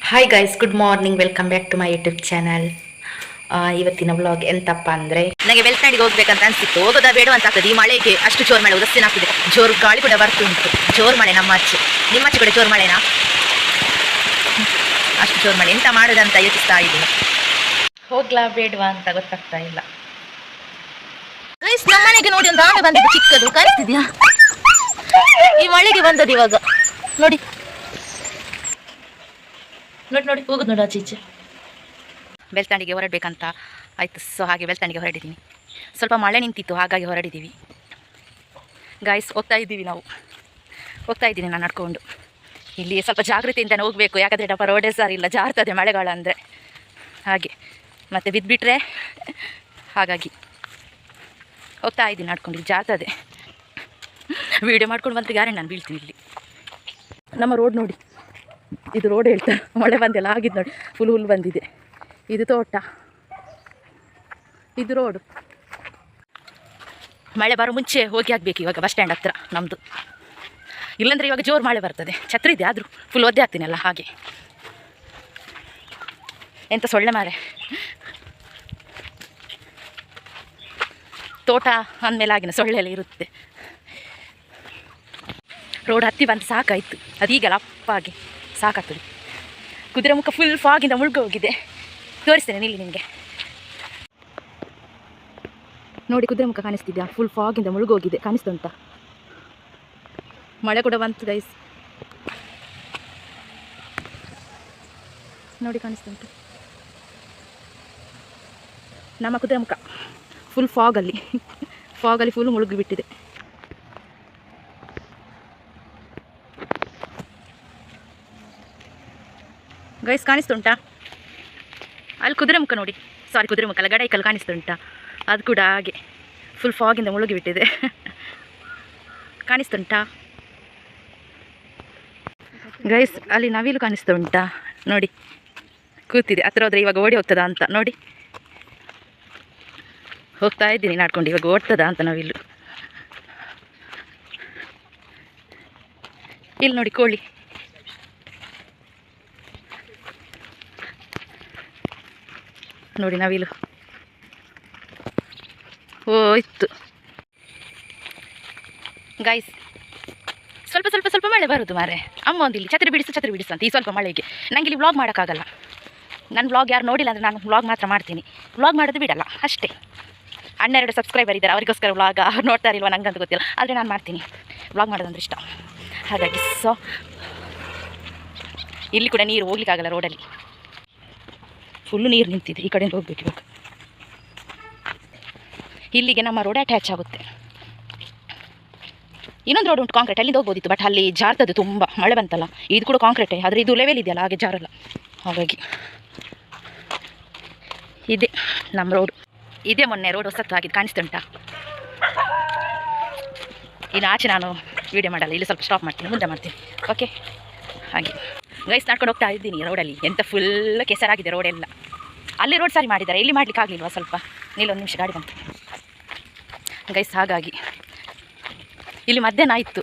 Hi guys, good morning. Welcome back to my YouTube channel. ಇವತ್ತಿನ vlog ಎಂತಪ್ಪ ಅಂದರೆ, ನನಗೆ ಬೆಳ್ತಂಡಿಗೆ ಹೋಗ್ಬೇಕಂತ ಅನ್ಸಿತ್ತು. ಹೋಗೋದ ಬೇಡ ಅಂತ ಆಗ್ತದೆ ಈ ಮಳೆಗೆ. ಅಷ್ಟು ಜೋರು ಮಳೆ ಉದಸ್ತಿನ ಆಗ್ತಿದೆ. ಜೋರು ಗಾಳಿ ಕೂಡ ಬರ್ತುಂಟು. ಜೋರು ಮಳೆ ನಮ್ಮ ಆಚೆ. ನಿಮ್ಮ ಆಚೆ ಕೂಡ ಜೋರು ಮಳೆನಾ? ಅಷ್ಟು ಜೋರು ಮಳೆ. ಎಂತ ಮಾಡೋದಂತ ಯೋಚಿಸ್ತಾ ಇದ್ದೀನಿ. ಹೋಗ್ಲಾ ಬೇಡವಾ ಅಂತ ಗೊತ್ತಾಗ್ತಾ ಇಲ್ಲ. ನಮ್ಮ ಮನೆಗೆ ನೋಡಿ ಒಂದು ಆಮೆ ಬಂದಿದ್ದು ಚಿಕ್ಕದು, ಕಾಣಿಸ್ತಿದ್ಯಾ? ಈ ಮಳೆಗೆ ಬಂದದ್ದು ಇವಾಗ. ನೋಡಿ ನೋಡಿ ನೋಡಿ ಹೋಗುದು ನೋಡಿ ಆಚೆ ಈಚೆ. ಬೆಳ್ತಂಡಿಗೆ ಹೊರಡ್ಬೇಕಂತ ಆಯ್ತು. ಸೊ ಹಾಗೆ ಬೆಳ್ತಂಡಿಗೆ ಹೊರಡಿದ್ದೀನಿ. ಸ್ವಲ್ಪ ಮಳೆ ನಿಂತಿತ್ತು, ಹಾಗಾಗಿ ಹೊರಡಿದ್ದೀವಿ. ಗಾಯ್ಸ್, ಹೋಗ್ತಾ ಇದ್ದೀವಿ ನಾವು. ಹೋಗ್ತಾ ಇದ್ದೀನಿ ನಾನು ನಡ್ಕೊಂಡು. ಇಲ್ಲಿ ಸ್ವಲ್ಪ ಜಾಗೃತಿಯಿಂದನೇ ಹೋಗಬೇಕು, ಯಾಕಂದರೆ ಡಬ್ಬ ರೋಡೇ ಸರಿ ಇಲ್ಲ, ಜಾರ್ತದೆ ಮಳೆಗಾಲ ಅಂದರೆ. ಹಾಗೆ ಮತ್ತೆ ಬಿದ್ದುಬಿಟ್ರೆ, ಹಾಗಾಗಿ ಹೋಗ್ತಾ ಇದ್ದೀನಿ ನಡ್ಕೊಂಡು. ಇಲ್ಲಿ ಜಾರ್ತದೆ. ವೀಡಿಯೋ ಮಾಡ್ಕೊಂಡು ಬಂದರೆ ಯಾರೇ ನಾನು ಬೀಳ್ತೀನಿ. ಇಲ್ಲಿ ನಮ್ಮ ರೋಡ್ ನೋಡಿ, ಇದು ರೋಡ್ ಹೇಳ್ತಾ ಮಳೆ ಬಂದೆಲ್ಲ ಆಗಿದ್ದು ನೋಡಿ. ಫುಲ್ ಹುಲ್ ಬಂದಿದೆ. ಇದು ತೋಟ, ಇದು ರೋಡು. ಮಳೆ ಬರೋ ಮುಂಚೆ ಹೋಗಿ ಆಗಬೇಕು ಇವಾಗ ಬಸ್ ಸ್ಟ್ಯಾಂಡ್ ಹತ್ರ ನಮ್ಮದು. ಇಲ್ಲಾಂದರೆ ಇವಾಗ ಜೋರು ಮಳೆ ಬರ್ತದೆ. ಛತ್ರಿ ಇದೆ, ಆದರೂ ಫುಲ್ ಒದ್ದೆ ಆಗ್ತೀನಲ್ಲ ಹಾಗೆ. ಎಂಥ ಸೊಳ್ಳೆ ಮಾರೆ. ತೋಟ ಅಂದಮೇಲೆ ಆಗಿನ ಸೊಳ್ಳೆ ಎಲ್ಲ ಇರುತ್ತೆ. ರೋಡ್ ಹತ್ತಿ ಬಂದು ಸಾಕಾಯಿತು. ಅದೀಗಲ್ಲ ಅಪ್ಪಾಗಿ ಸಾಕಾಗ್ತದೆ. ಕುದುರೆ ಮುಖ ಫುಲ್ ಫಾಗಿಂದ ಮುಳುಗೋಗಿದೆ. ತೋರಿಸ್ತೇನೆ ನಿಲ್ಲಿ ನಿಮಗೆ. ನೋಡಿ, ಕುದುರೆ ಮುಖ ಕಾಣಿಸ್ತಿದ್ಯಾ? ಫುಲ್ ಫಾಗಿಂದ ಮುಳುಗೋಗಿದೆ. ಕಾಣಿಸ್ತುಂಟ? ಮಳೆ ಕೂಡ ಬಂತು ಗೈಸ್. ನೋಡಿ, ಕಾಣಿಸ್ತುಂಟು ನಮ್ಮ ಕುದುರೆ ಮುಖ. ಫುಲ್ ಫಾಗಲ್ಲಿ ಫುಲ್ ಮುಳುಗಿಬಿಟ್ಟಿದೆ. ಗೈಸ್, ಕಾಣಿಸ್ತುಂಟಾ? ಅಲ್ಲಿ ಕುದುರೆ ಮುಖ ನೋಡಿ. ಸಾರಿ, ಕುದುರೆ ಮುಖ ಅಲ್ಲ, ಗಡೈಕಲ್ಲಿ ಕಾಣಿಸ್ತುಂಟಾ? ಅದು ಕೂಡ ಹಾಗೆ ಫುಲ್ ಫಾಗಿಂದ ಮುಳುಗಿಬಿಟ್ಟಿದೆ. ಕಾಣಿಸ್ತುಂಟಾ ಗೈಸ್? ಅಲ್ಲಿ ನವಿಲು ಕಾಣಿಸ್ತುಂಟಾ? ನೋಡಿ, ಕೂತಿದೆ. ಹತ್ರ ಹೋದರೆ ಇವಾಗ ಓಡಿ ಹೋಗ್ತದಾ ಅಂತ ನೋಡಿ. ಹೋಗ್ತಾ ಇದ್ದೀನಿ ನಾಡ್ಕೊಂಡು. ಇವಾಗ ಓಡ್ತದಾ ಅಂತ ನವಿಲು. ಇಲ್ಲಿ ನೋಡಿ ಕೋಳಿ. ನೋಡಿ ನವಿಲು ಹೋಯ್ತು. ಗೈಸ್, ಸ್ವಲ್ಪ ಸ್ವಲ್ಪ ಸ್ವಲ್ಪ ಮಳೆ ಬರೋದು ಮಾರೆ. ಅಮ್ಮ ಒಂದಿಲ್ಲಿ ಛತ್ರಿ ಬಿಡಿಸು ಅಂತ ಈ ಸ್ವಲ್ಪ ಮಳೆಗೆ. ನನಗೆ ಇಲ್ಲಿ ವ್ಲಾಗ್ ಮಾಡೋಕ್ಕಾಗಲ್ಲ. ನನ್ನ ವ್ಲಾಗ್ ಯಾರು ನೋಡಿಲ್ಲ ಅಂದರೆ ನಾನು ವ್ಲಾಗ್ ಮಾತ್ರ ಮಾಡ್ತೀನಿ. ವ್ಲಾಗ್ ಮಾಡೋದು ಬಿಡಲ್ಲ ಅಷ್ಟೇ. 12 ಸಬ್ಸ್ಕ್ರೈಬರ್ ಇದ್ದಾರೆ, ಅವರಿಗೋಸ್ಕರ ವ್ಲಾಗ್. ಅವ್ರು ನೋಡ್ತಾ ಇಲ್ವ ನಂಗಂತೂ ಗೊತ್ತಿಲ್ಲ, ಆದರೆ ನಾನು ಮಾಡ್ತೀನಿ. ವ್ಲಾಗ್ ಮಾಡೋದಂದ್ರೆ ಇಷ್ಟ, ಹಾಗಾಗಿ. ಸೊ ಇಲ್ಲಿ ಕೂಡ ನೀರು ಹೋಗ್ಲಿಕ್ಕಾಗಲ್ಲ. ರೋಡಲ್ಲಿ ಫುಲ್ಲು ನೀರು ನಿಂತಿದೆ. ಈ ಕಡೆಯಿಂದ ಹೋಗ್ಬೇಕು ಇವಾಗ. ಇಲ್ಲಿಗೆ ನಮ್ಮ ರೋಡ್ ಅಟ್ಯಾಚ್ ಆಗುತ್ತೆ. ಇನ್ನೊಂದು ರೋಡ್ ಉಂಟು ಕಾಂಕ್ರೀಟ್, ಅಲ್ಲಿಂದ ಹೋಗ್ಬೋದಿತ್ತು. ಬಟ್ ಅಲ್ಲಿ ಜಾರ್ತದೆ ತುಂಬ, ಮಳೆ ಬಂತಲ್ಲ. ಇದು ಕೂಡ ಕಾಂಕ್ರೀಟೇ, ಆದರೆ ಇದು ಲೆವೆಲ್ ಇದೆಯಲ್ಲ, ಹಾಗೆ ಜಾರಲ್ಲ. ಹಾಗಾಗಿ ಇದೆ ನಮ್ಮ ರೋಡು. ಇದೇ ಮೊನ್ನೆ ರೋಡ್ ಹೊಸತ್ತು ಆಗಿದ್ದು. ಕಾಣಿಸ್ತುಂಟಾ? ಇನ್ನು ಆಚೆ ನಾನು ವೀಡಿಯೋ ಮಾಡಲ್ಲ, ಇಲ್ಲಿ ಸ್ವಲ್ಪ ಸ್ಟಾಪ್ ಮಾಡ್ತೀನಿ, ಮುಂದೆ ಮಾಡ್ತೀನಿ. ಓಕೆ, ಹಾಗೆ ಗೈಸ್ ನಡ್ಕೊಂಡು ಹೋಗ್ತಾ ಇದ್ದೀನಿ ರೋಡಲ್ಲಿ. ಎಂಥ ಫುಲ್ ಕೆಸರಾಗಿದೆ ರೋಡೆಲ್ಲ. ಅಲ್ಲಿ ರೋಡ್ ಸರಿ ಮಾಡಿದ್ದಾರೆ, ಇಲ್ಲಿ ಮಾಡ್ಲಿಕ್ಕೆ ಆಗಲಿಲ್ವಾ? ಸ್ವಲ್ಪ ನಿಲ್ಲೊಂದು ನಿಮಿಷ, ಗಾಡಿ ಬಂತು ಗೈಸ್. ಹಾಗಾಗಿ ಇಲ್ಲಿ ಮಧ್ಯಾಹ್ನ ಆಯಿತು.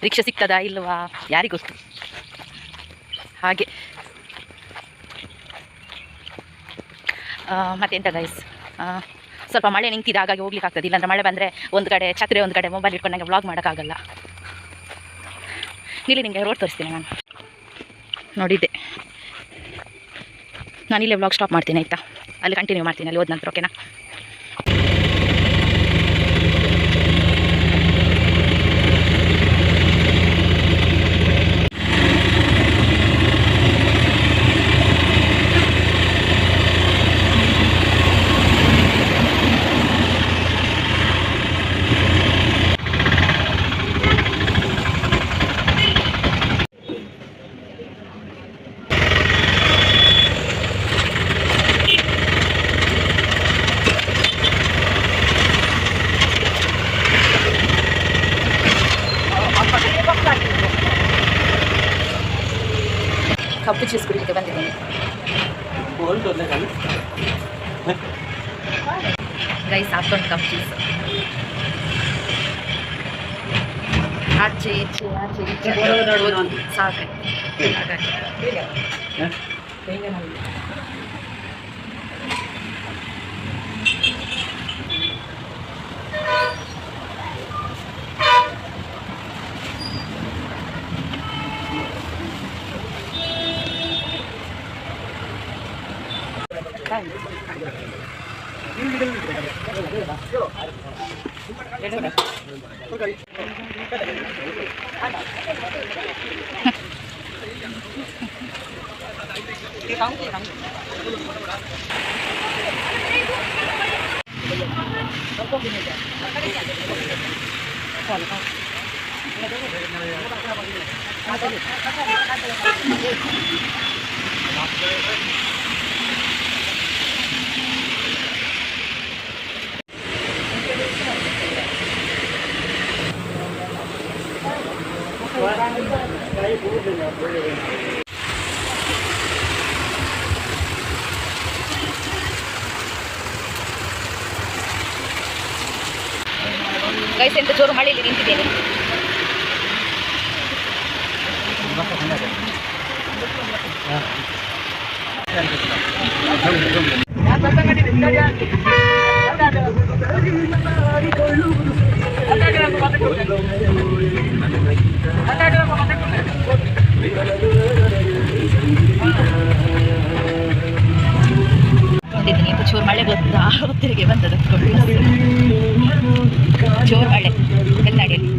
ರಿಕ್ಷಾ ಸಿಗ್ತದಾ ಇಲ್ವಾ ಯಾರಿಗೊತ್ತು. ಹಾಗೆ ಮತ್ತೆಂತ ಗೈಸ್, ಸ್ವಲ್ಪ ಮಳೆ ನಿಂತಿದೆ, ಹಾಗಾಗಿ ಹೋಗ್ಲಿಕ್ಕೆ ಆಗ್ತದೆ. ಇಲ್ಲಾಂದರೆ ಮಳೆ ಬಂದರೆ ಒಂದು ಕಡೆ ಛತ್ರೆ, ಒಂದು ಕಡೆ ಮೊಬೈಲ್ ಇಟ್ಕೊಂಡು ನನಗೆ ವ್ಲಾಗ್ ಮಾಡೋಕ್ಕಾಗಲ್ಲ. ಇಲ್ಲಿ ನಿಮಗೆ ರೋಡ್ ತೋರಿಸ್ತೀನಿ ನಾನು. ನೋಡಿದ್ದೆ ನಾನು ಇಲ್ಲೇ ವ್ಲಾಗ್ ಸ್ಟಾಪ್ ಮಾಡ್ತೀನಿ ಆಯಿತಾ? ಅಲ್ಲಿ ಕಂಟಿನ್ಯೂ ಮಾಡ್ತೀನಿ ಅಲ್ಲಿ ಹೋದ ನಂತರ. ಓಕೆನಾ? ಕಪ್ಪು ಜ್ಯೂಸ್ ಕುಡಿಲಿಕ್ಕೆ ಬಂದಿದ್ದೀನಿ ಗೈಸ್. ಹಾಕೊಂಡು ಕಪ್ಪು ಜ್ಯೂಸ್ ಆಚೆ ಈಚೆ ಹೋಗಿ ಸಾಕಾಯ್ತು ಹಾಗಾಗಿ ಗೈಸ್ ಎಂತ ಜೋರು ಮಳೆಯಲ್ಲಿ ನಿಂತಿದ್ದೇನೆ. ಎಂತ ಜೋರು ಮಳೆ ಗೊತ್ತಾ, ಹೊತ್ತಿಗೆ ಬಂದದ ಜೋರು ಮಳೆ ಕನ್ನಡಿಯಲ್ಲಿ.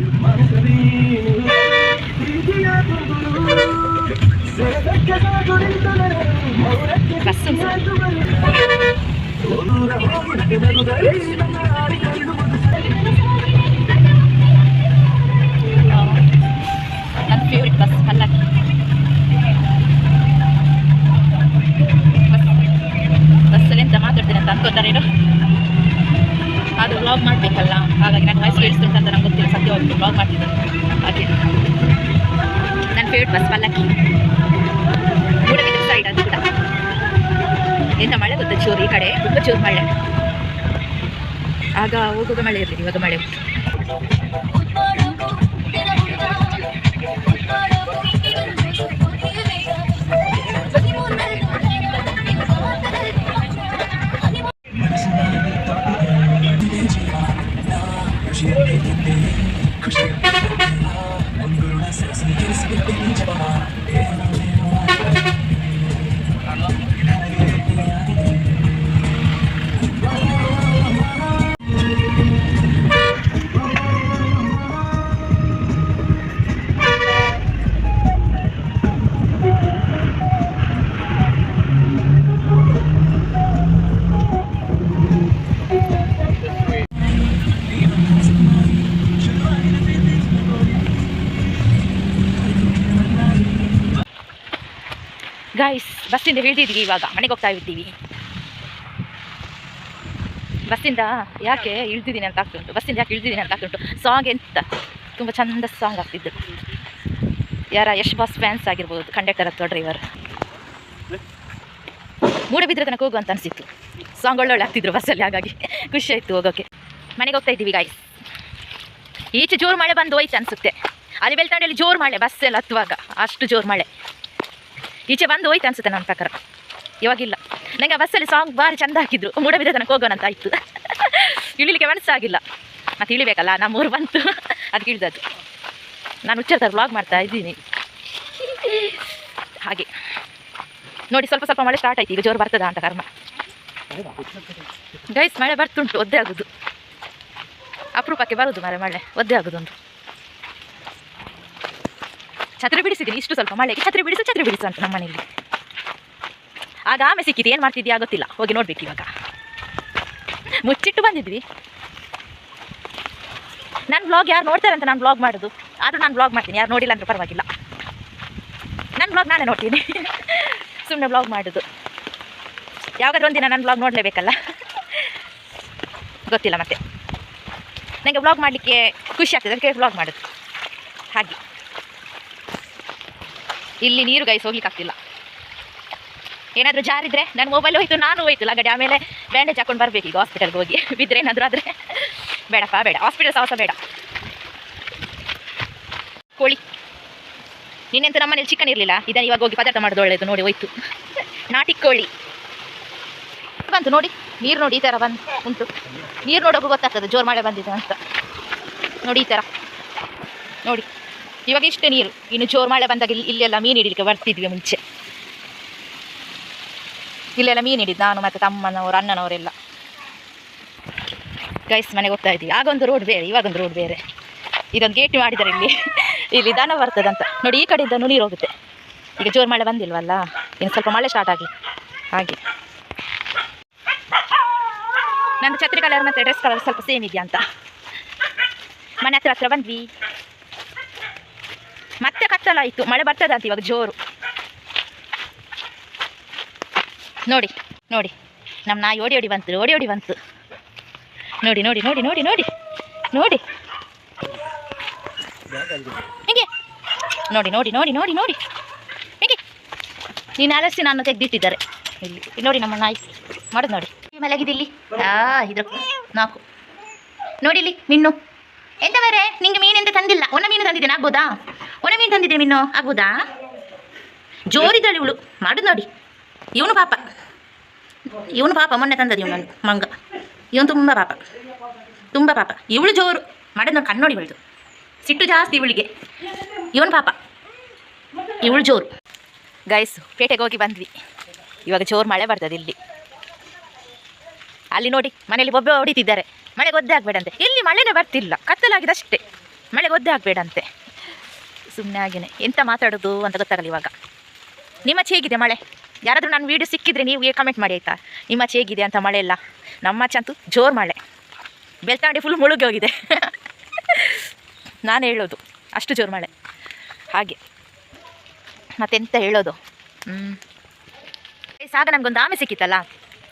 ಬಸ್ಸು ನನ್ನ ಫೇವ್ರೆಟ್ ಬಸ್ ಪಲ್ಲಕ್ಕಿ. ಬಸ್ಸಲ್ಲಿ ಎಂತ ಮಾತಾಡ್ತೀನಿ ಅಂತ ಅನ್ಕೋತಾರೇನೋ, ಅದು ವ್ಲಾಗ್ ಮಾಡಬೇಕಲ್ಲ, ಹಾಗಾಗಿ ನನ್ನ ವಾಯ್ಸ್ ಕೇಳಿಸ್ತುಂಟು ಅಂತ ನಂಗೆ ಗೊತ್ತಿಲ್ಲ. ಸದ್ಯ ಹೋಗ್ಬಿಟ್ಟು ವ್ಲಾಗ್ ಮಾಡ್ತಿದ್ದೆ. ಹಾಗೆ ನನ್ನ ಫೇವ್ರೆಟ್ ಬಸ್ ಪಲ್ಲಕ್ಕಿ. ಮೂಡಬಿದ್ರೆ ಸೈಡ್ ಅದು ಕೂಡ ಎಂತ ಮಳೆ ಗೊತ್ತಾ, ಜೋರು. ಈ ಕಡೆ ತುಂಬ ಜೋರು ಮಳೆ. ಆಗ ಹೋಗುವಾಗ ಮಳೆ ಇರಲಿಲ್ಲ, ಇವಾಗ ಮಳೆ ಉಂಟು. ಗೈಸ್, ಬಸ್ಸಿಂದ ಇಳಿದಿದ್ವಿ, ಇವಾಗ ಮನೆಗೆ ಹೋಗ್ತಾ ಇದ್ದೀವಿ. ಬಸ್ಸಿಂದ ಯಾಕೆ ಇಳಿದಿದ್ದೀನಿ ಅಂತ ಆಗ್ತುಂಟು, ಸಾಂಗ್ ಎಂತ ತುಂಬ ಚಂದ ಸಾಂಗ್ ಆಗ್ತಿದ್ದು. ಯಾರ ಯಶ್ ಬಾಸ್ ಫ್ಯಾನ್ಸ್ ಆಗಿರ್ಬೋದು, ಕಂಡಕ್ಟರ್ ಅಥವಾ ಡ್ರೈವರ್. ಮೂಡಬಿದ್ರೆ ತನಕ ಹೋಗು ಅಂತ ಅನಿಸಿತ್ತು. ಸಾಂಗ್ ಒಳ್ಳೊಳ್ಳೆ ಆಗ್ತಿದ್ರು ಬಸ್ಸಲ್ಲಿ, ಹಾಗಾಗಿ ಖುಷಿ ಆಯಿತು ಹೋಗೋಕ್ಕೆ. ಮನೆಗೆ ಹೋಗ್ತಾ ಇದ್ದೀವಿ ಗೈಸ್. ಈಚೆ ಜೋರು ಮಳೆ ಬಂದು ಹೋಯ್ತು ಅನಿಸುತ್ತೆ. ಅಲ್ಲಿ ಬೆಳ್ತಂಡಿಯಲ್ಲಿ ಜೋರು ಮಳೆ, ಬಸ್ಸೆಲ್ಲ ಹತ್ತುವಾಗ ಅಷ್ಟು ಜೋರು ಮಳೆ. ಈಚೆ ಬಂದು ಹೋಯ್ತು ಅನಿಸುತ್ತೆ ನನ್ನ ಪ್ರಕಾರ, ಇವಾಗಿಲ್ಲ. ನನಗೆ ಆ ಬಸ್ಸಲ್ಲಿ ಸಾಂಗ್ ಭಾರಿ ಚಂದ ಹಾಕಿದ್ರು. ಮೂಡಬಿದ್ರೆ ತನಕ ಹೋಗೋಣ ಅಂತ ಆಯಿತು. ಇಳಿಲಿಕ್ಕೆ ಮನಸ್ಸಾಗಿಲ್ಲ, ಮತ್ತು ಇಳಿಬೇಕಲ್ಲ, ನಮ್ಮೂರು ಬಂತು, ಅದಕ್ಕೆ ಇಳಿದದ್ದು. ನಾನು ಹುಚ್ಚರ್ತಾರೆ ವ್ಲಾಗ್ ಮಾಡ್ತಾ ಇದ್ದೀನಿ. ಹಾಗೆ ನೋಡಿ, ಸ್ವಲ್ಪ ಮಳೆ ಸ್ಟಾರ್ಟ್ ಆಯ್ತು. ಈಗ ಜೋರು ಬರ್ತದ ಅಂತ ಕರ್ಮ. ಗೈಸ್, ಮಳೆ ಬರ್ತುಂಟು, ಒದ್ದೆ ಆಗೋದು. ಅಪರೂಪಕ್ಕೆ ಬರೋದು ಮಳೆ ಒದ್ದೆ ಆಗೋದೊಂದು. ಛತ್ರಿ ಬಿಡಿಸಿದ್ದೀನಿ, ಇಷ್ಟು ಸ್ವಲ್ಪ ಮಳೆಗೆ ಛತ್ರಿ ಬಿಡಿಸು ಅಂತ ನಮ್ಮ ಮನೆಯಲ್ಲಿ. ಆಗ ಆಮೆ ಸಿಕ್ಕಿದ್ದು, ಏನು ಮಾಡ್ತಿದ್ಯಾ ಗೊತ್ತಿಲ್ಲ, ಹೋಗಿ ನೋಡ್ಬೇಕು. ಇವಾಗ ಮುಚ್ಚಿಟ್ಟು ಬಂದಿದ್ವಿ. ನನ್ನ ಬ್ಲಾಗ್ ಯಾರು ನೋಡ್ತಾರೆ ಅಂತ ನಾನು ಬ್ಲಾಗ್ ಮಾಡೋದು, ಆದರೂ ನಾನು ಬ್ಲಾಗ್ ಮಾಡ್ತೀನಿ. ಯಾರು ನೋಡಿಲ್ಲ ಅಂದರೂ ಪರವಾಗಿಲ್ಲ, ನನ್ನ ಬ್ಲಾಗ್ ನಾನೇ ನೋಡ್ತೀನಿ. ಸುಮ್ಮನೆ ಬ್ಲಾಗ್ ಮಾಡೋದು. ಯಾವಾಗಾದ್ರೂ ಒಂದಿನ ನನ್ನ ಬ್ಲಾಗ್ ನೋಡಲೇಬೇಕಲ್ಲ, ಗೊತ್ತಿಲ್ಲ. ಮತ್ತೆ ನನಗೆ ಬ್ಲಾಗ್ ಮಾಡಲಿಕ್ಕೆ ಖುಷಿ ಆಗ್ತದೆ, ಅದಕ್ಕೆ ಬ್ಲಾಗ್ ಮಾಡೋದು. ಹಾಗೆ ಇಲ್ಲಿ ನೀರು ಗೈಸ್ ಹೋಗ್ಲಿಕ್ಕೆ ಆಗ್ತಿಲ್ಲ. ಏನಾದರೂ ಜಾರಿದ್ರೆ ನನ್ನ ಮೊಬೈಲ್ ಹೋಯ್ತು, ನಾನು ಹೋಯ್ತು ಲಗಡೆ. ಆಮೇಲೆ ಬ್ಯಾಂಡೇಜ್ ಹಾಕೊಂಡು ಬರಬೇಕು ಈಗ ಹಾಸ್ಪಿಟಲ್ಗೆ ಹೋಗಿ. ಬಿದ್ದರೆ ಏನಾದರೂ ಆದರೆ ಬೇಡಪ್ಪ, ಬೇಡ. ಹಾಸ್ಪಿಟಲ್ ಸಾಹಸ ಬೇಡ. ಕೋಳಿ. ನಿನ್ನೆಂತ ನಮ್ಮನೇಲಿ ಚಿಕನ್ ಇರಲಿಲ್ಲ, ಇದನ್ನು ಇವಾಗ ಹೋಗಿ ಪದಾರ್ಥ ಮಾಡೋದು ಒಳ್ಳೆಯದು. ನೋಡಿ ಹೋಯ್ತು ನಾಟಿ ಕೋಳಿ ಬಂತು. ನೋಡಿ ನೀರು ನೋಡಿ ಈ ಥರ ಬಂದು ಉಂಟು. ನೀರು ನೋಡೋಕೆ ಗೊತ್ತಾಗ್ತದೆ ಜೋರು ಮಳೆ ಬಂದಿದೆ ಅಂತ. ನೋಡಿ ಈ ಥರ ನೋಡಿ, ಇವಾಗ ಇಷ್ಟೇ ನೀರು. ಇನ್ನು ಜೋರು ಮಳೆ ಬಂದಾಗ ಇಲ್ಲೆಲ್ಲ ಮೀನು ಹಿಡಿಲಿಕ್ಕೆ ಬರ್ತಿದ್ವಿ ಮುಂಚೆ. ಇಲ್ಲೆಲ್ಲ ಮೀನು ಹಿಡಿದು ನಾನು ಮತ್ತು ತಮ್ಮನವರು ಅಣ್ಣನವರೆಲ್ಲ ಗೈಸ್ ಮನೆಗೆ ಹೋಗ್ತಾ ಇದ್ದೀವಿ. ಆಗೊಂದು ರೋಡ್ ಬೇರೆ, ಇವಾಗೊಂದು ರೋಡ್ ಬೇರೆ. ಇದೊಂದು ಗೇಟ್ ಮಾಡಿದ್ದಾರೆ ಇಲ್ಲಿ ದನ ಬರ್ತದಂತ. ನೋಡಿ ಈ ಕಡೆಯಿಂದ ನೀರು ಹೋಗುತ್ತೆ. ಈಗ ಜೋರು ಮಳೆ ಬಂದಿಲ್ವಲ್ಲ, ಇನ್ನು ಸ್ವಲ್ಪ ಮಳೆ ಸ್ಟಾರ್ಟ್ ಆಗಲಿ ಹಾಗೆ. ನಂದು ಛತ್ರಿ ಕಲರ್ ಮತ್ತು ಡ್ರೆಸ್ ಕಲರ್ ಸ್ವಲ್ಪ ಸೇಮ್ ಇದೆಯಾ ಅಂತ ಮನೆ ಹತ್ರ ಬಂದ್ವಿ. ಮತ್ತೆ ಕತ್ತಲಾಯಿತು, ಮಳೆ ಬರ್ತದಂತ ಇವಾಗ ಜೋರು. ನೋಡಿ ನೋಡಿ ನಮ್ಮ ನಾಯಿ ಓಡಿ ಓಡಿ ಬಂತು. ನೋಡಿ ನೋಡಿ ನೋಡಿ ನೋಡಿ ನೋಡಿ ನೋಡಿ ಹೀಗೆ ನೋಡಿ ನೋಡಿ ನೋಡಿ ನೋಡಿ ನೋಡಿ ಹೀಗೆ ನೀನು ಅಲಸಿ ನಾನು ತೆಗೆದಿಟ್ಟಿದ್ದಾರೆ ಇಲ್ಲಿ. ನೋಡಿ ನಮ್ಮ ನಾಯಿ ಮಾಡೋದು ನೋಡಿ. ಮಲಗಿದೆ ಇಲ್ಲಿ. ಇದ್ರ 4 ನೋಡಿ ಇಲ್ಲಿ ಮೀನು. ಎಂತ ಬೇರೆ ನಿಂಗೆ ಮೀನೆಂತ ತಂದಿಲ್ಲ, ಒಣ ಮೀನು ತಂದಿದ್ದೇನೆ, ಆಗ್ಬೋದಾ? ಒಣ ಮೀನು ತಂದಿದ್ದೆ ಮೀನು, ಆಗ್ಬೋದಾ? ಜೋರಿದ್ದಾಳೆ ಇವಳು ಮಾಡೋದು ನೋಡಿ. ಇವನು ಪಾಪ ಮೊನ್ನೆ ತಂದದ್ದು ಇವನು ಮಂಗ. ಇವನು ತುಂಬ ಪಾಪ ಇವಳು ಜೋರು ಮಾಡೋದು ನೋಡಿ. ಕಣ್ಣು ನೋಡಿ ಬೆಳೆದು ಸಿಟ್ಟು ಜಾಸ್ತಿ ಇವಳಿಗೆ. ಇವನು ಪಾಪ, ಇವಳು ಜೋರು. ಗೈಸ್ ಪೇಟೆಗೆ ಹೋಗಿ ಬಂದ್ವಿ. ಇವಾಗ ಜೋರು ಮಳೆ ಬರ್ತದೆ ಇಲ್ಲಿ. ಅಲ್ಲಿ ನೋಡಿ ಮನೇಲಿ ಬೊಬ್ಬೆ ಹೊಡಿತಿದ್ದಾರೆ. ಮಳೆಗೆ ಒದ್ದೆ ಆಗಬೇಡಂತೆ. ಇಲ್ಲಿ ಮಳೆನೇ ಬರ್ತಿಲ್ಲ, ಕತ್ತಲಾಗಿದೆ ಅಷ್ಟೇ. ಮಳೆಗೆ ಒದ್ದೆ ಆಗಬೇಡಂತೆ. ಸುಮ್ಮನೆ ಹಾಗೇನೆ ಎಂತ ಮಾತಾಡೋದು ಅಂತ ಗೊತ್ತಾಗಲ್ಲ ಇವಾಗ. ನಿಮ್ಮಚ್ಚೆ ಹೇಗಿದೆ ಮಳೆ? ಯಾರಾದರೂ ನನ್ನ ವೀಡಿಯೋ ಸಿಕ್ಕಿದ್ರೆ ನೀವು ಕಮೆಂಟ್ ಮಾಡಿ ಆಯಿತಾ, ನಿಮ್ಮಚ್ಚೆ ಹೇಗಿದೆ ಅಂತ ಮಳೆ ಎಲ್ಲ. ನಮ್ಮಚ್ಚೆ ಅಂತೂ ಜೋರು ಮಳೆ. ಬೆಳ್ತಂಗಡಿ ಫುಲ್ ಮುಳುಗಿ ಹೋಗಿದೆ ನಾನು ಹೇಳೋದು, ಅಷ್ಟು ಜೋರು ಮಳೆ ಹಾಗೆ. ಮತ್ತೆಂತ ಹೇಳೋದು. ಸಾಗ ನನಗೊಂದು ಆಮೆ ಸಿಕ್ಕಿತ್ತಲ್ಲ